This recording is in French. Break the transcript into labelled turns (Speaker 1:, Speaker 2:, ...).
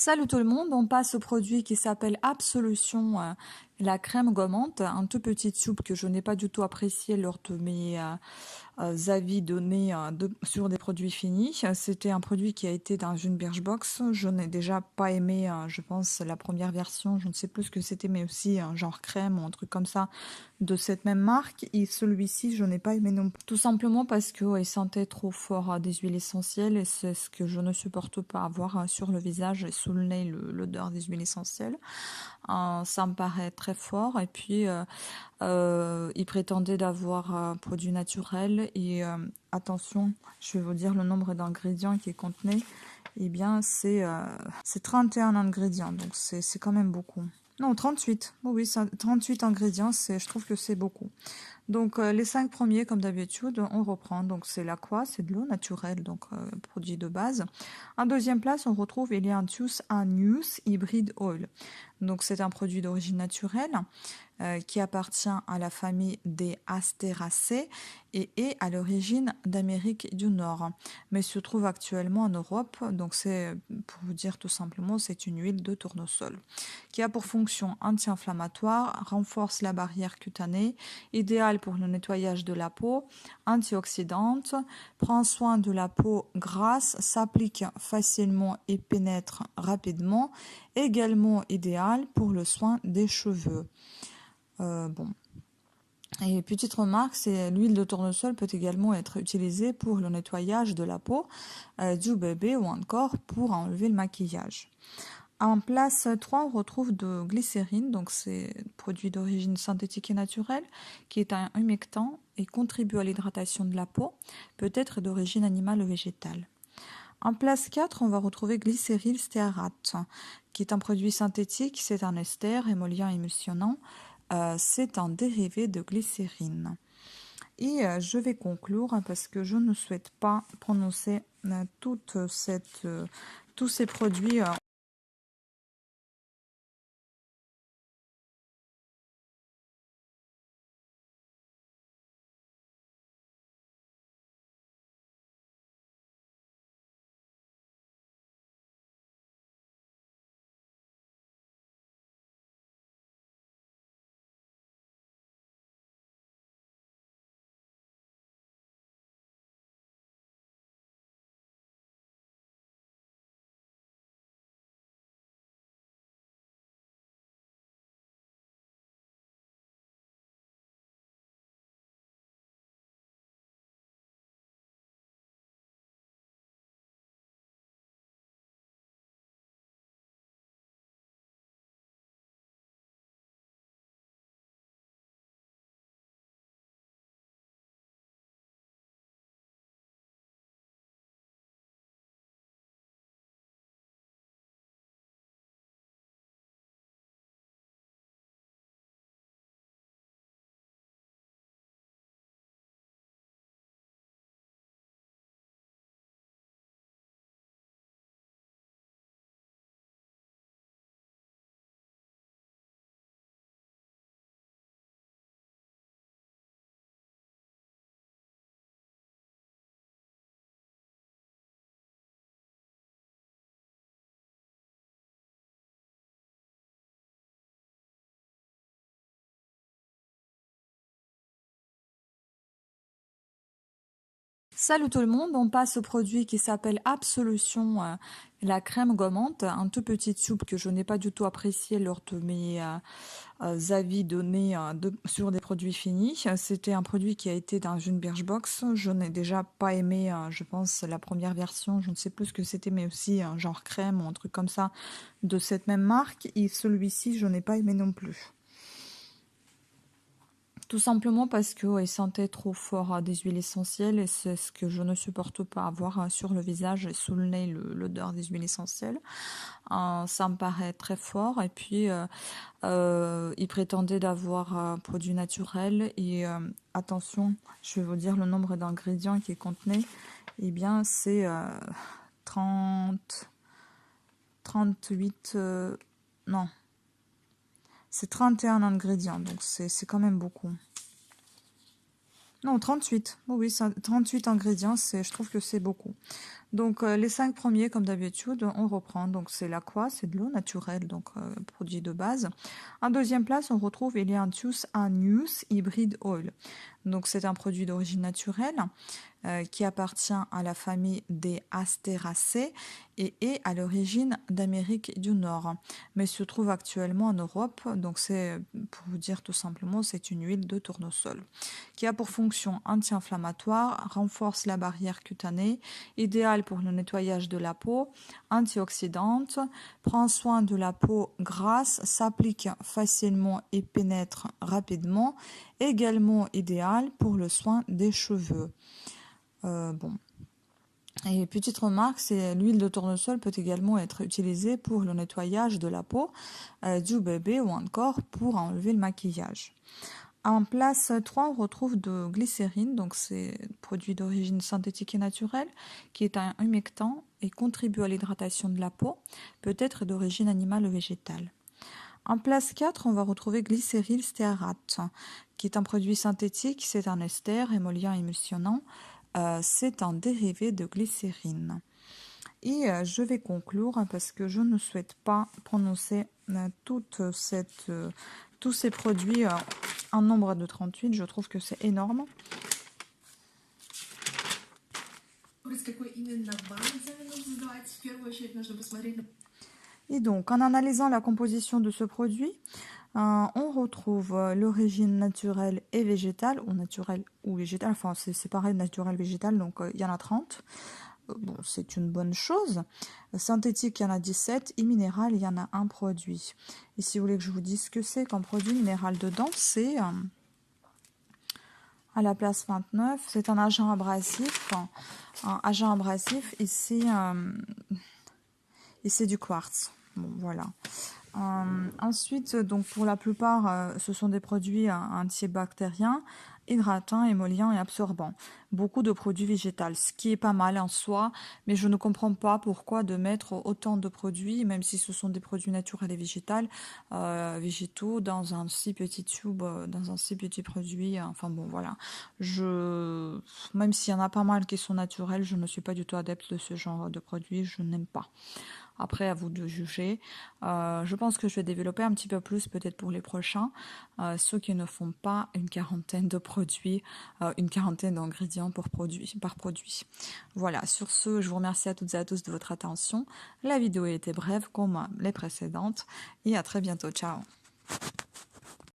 Speaker 1: Salut tout le monde, on passe au produit qui s'appelle Absolution, la crème gommante, un tout petit tube que je n'ai pas du tout apprécié lors de mes avis donnés sur des produits finis. C'était un produit qui a été dans une Birchbox. Je n'ai déjà pas aimé, je pense, la première version. Je ne sais plus ce que c'était, mais aussi un genre crème ou un truc comme ça de cette même marque. Et celui-ci, je n'ai pas aimé non plus. Tout simplement parce qu'il sentait trop fort des huiles essentielles et c'est ce que je ne supporte pas avoir sur le visage et sous le nez, l'odeur des huiles essentielles. Ça me paraît très fort et puis il prétendait d'avoir un produit naturel et attention, je vais vous dire le nombre d'ingrédients qui est contenu. Eh bien, c'est 31 ingrédients, donc c'est quand même beaucoup. Non, 38. Oh oui, 38 ingrédients, je trouve que c'est beaucoup. Donc, les 5 premiers, comme d'habitude, on reprend. Donc, c'est l'aqua, c'est de l'eau naturelle, donc produit de base. En deuxième place, on retrouve Elianthus agnus hybrid oil. Donc, c'est un produit d'origine naturelle qui appartient à la famille des Asteraceae et est à l'origine d'Amérique du Nord, mais se trouve actuellement en Europe. Donc c'est, pour vous dire tout simplement, c'est une huile de tournesol qui a pour fonction anti-inflammatoire, renforce la barrière cutanée, idéale pour le nettoyage de la peau, antioxydante, prend soin de la peau grasse, s'applique facilement et pénètre rapidement, également idéale pour le soin des cheveux. Bon. Et petite remarque, c'est l'huile de tournesol peut également être utilisée pour le nettoyage de la peau du bébé ou encore pour enlever le maquillage. En place 3, on retrouve de glycérine, donc c'est un produit d'origine synthétique et naturelle qui est un humectant et contribue à l'hydratation de la peau, peut être d'origine animale ou végétale. En place 4, on va retrouver glycéryl stéarate, qui est un produit synthétique, c'est un ester émollient émulsionnant, c'est un dérivé de glycérine. Et je vais conclure parce que je ne souhaite pas prononcer tous ces produits. Salut tout le monde, on passe au produit qui s'appelle Absolution, la crème gommante, un tout petit tube que je n'ai pas du tout apprécié lors de mes avis donnés sur des produits finis. C'était un produit qui a été dans une Birchbox. Je n'ai déjà pas aimé, je pense, la première version. Je ne sais plus ce que c'était, mais aussi un genre crème ou un truc comme ça de cette même marque. Et celui-ci, je n'ai pas aimé non plus. Tout simplement parce qu'il sentait trop fort des huiles essentielles et c'est ce que je ne supporte pas avoir sur le visage et sous le nez, l'odeur des huiles essentielles. Ça me paraît très fort et puis il prétendait d'avoir un produit naturel et attention, je vais vous dire le nombre d'ingrédients qui est contenu. Eh bien, c'est 30, 38, non, c'est 31 ingrédients, donc c'est quand même beaucoup. Non, 38. Oh oui, 38 ingrédients, je trouve que c'est beaucoup. Donc, les 5 premiers, comme d'habitude, on reprend. Donc, c'est l'aqua, c'est de l'eau naturelle, donc produit de base. En deuxième place, on retrouve Elianthus agnus hybrid oil. Donc, c'est un produit d'origine naturelle qui appartient à la famille des Asteraceae et est à l'origine d'Amérique du Nord, mais se trouve actuellement en Europe. Donc, c'est, pour vous dire tout simplement, c'est une huile de tournesol qui a pour fonction anti-inflammatoire, renforce la barrière cutanée, idéale pour le nettoyage de la peau, antioxydante, prend soin de la peau grasse, s'applique facilement et pénètre rapidement, également idéale pour le soin des cheveux. Bon. Et petite remarque, c'est l'huile de tournesol peut également être utilisée pour le nettoyage de la peau du bébé ou encore pour enlever le maquillage. En place 3, on retrouve de glycérine, donc c'est un produit d'origine synthétique et naturelle, qui est un humectant et contribue à l'hydratation de la peau, peut être d'origine animale ou végétale. En place 4, on va retrouver glycéryl stéarate, qui est un produit synthétique, c'est un ester émollient émulsionnant, c'est un dérivé de glycérine. Et je vais conclure parce que je ne souhaite pas prononcer tous ces produits en nombre de 38. Je trouve que c'est énorme. Et donc, en analysant la composition de ce produit, on retrouve l'origine naturelle et végétale, ou naturelle ou végétale, enfin c'est pareil, naturel, végétal, donc il y en a 30. Bon, c'est une bonne chose. Synthétique, il y en a 17, et minéral, il y en a un produit. Et si vous voulez que je vous dise ce que c'est comme produit minéral dedans, c'est à la place 29, c'est un agent abrasif. Un agent abrasif, ici, et c'est du quartz. Bon, voilà. Ensuite, donc pour la plupart, ce sont des produits antibactériens, hydratants, émollients et absorbants. Beaucoup de produits végétaux, ce qui est pas mal en soi, mais je ne comprends pas pourquoi de mettre autant de produits, même si ce sont des produits naturels et végétaux, dans un si petit tube, dans un si petit produit. Enfin bon, voilà. Même s'il y en a pas mal qui sont naturels, je ne suis pas du tout adepte de ce genre de produits. Je n'aime pas. Après, à vous de juger. Je pense que je vais développer un petit peu plus peut-être pour les prochains, ceux qui ne font pas une quarantaine de produits, une quarantaine d'ingrédients par produit. Voilà, sur ce, je vous remercie à toutes et à tous de votre attention. La vidéo était brève comme les précédentes et à très bientôt. Ciao.